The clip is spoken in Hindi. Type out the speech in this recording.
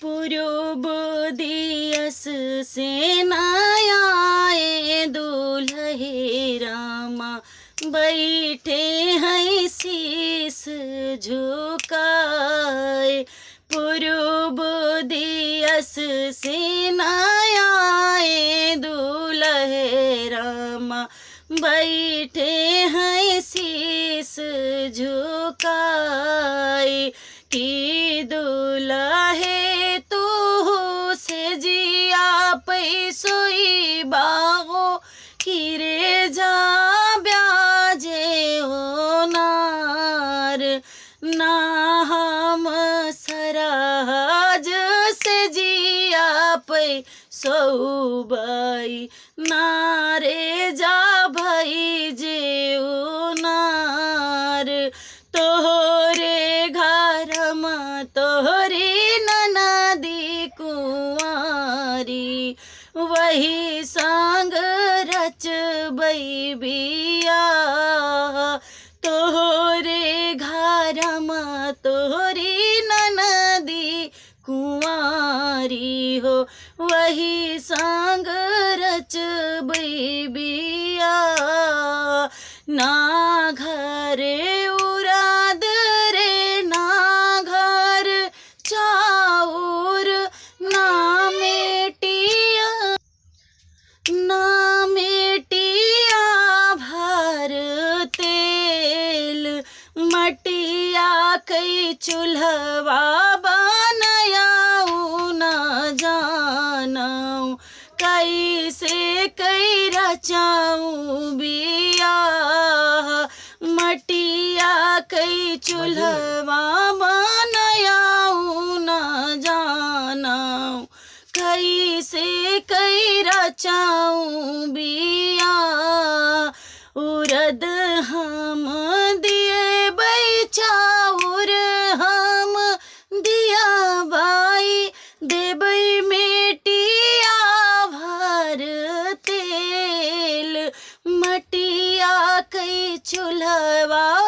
पूर्व दियस से नयाए दूल्हे रामा, बैठे हैं शीस झुकाए। पूर्व दियस से नयाए दूल्हे रामा, बैठे हैं शीस झुकाए। कि दुल्हे तू से जिया पैसोई बागो, कि रे जा ब्याजे ओ नार। ना हम सराज से जिया पैसो बाई, ना रे जा भाई जे ओ नार। तोहरे घर में तोहरी ननदी कुंवारी, वही संग रचबई बियाह। तोहरे घर में तोहरी ननदी कुंवारी हो, वही संग रचबई बियाह। ना घरे उराद रे ना घर चाउर, ना मेटिया भर तेल। मटिया कई चूल्हवा बनायाऊ ना जानऊ, कैसे कई रचाऊ बियाह। मटिया कई चूल्हवा बनायाऊ ना जानऊ, कैसे कई रचाऊ बियाह। उरद हम दिए बई चाउर, हम दिया बाई देबई मेटिया भर तेल। मटिया कई चूल्हवा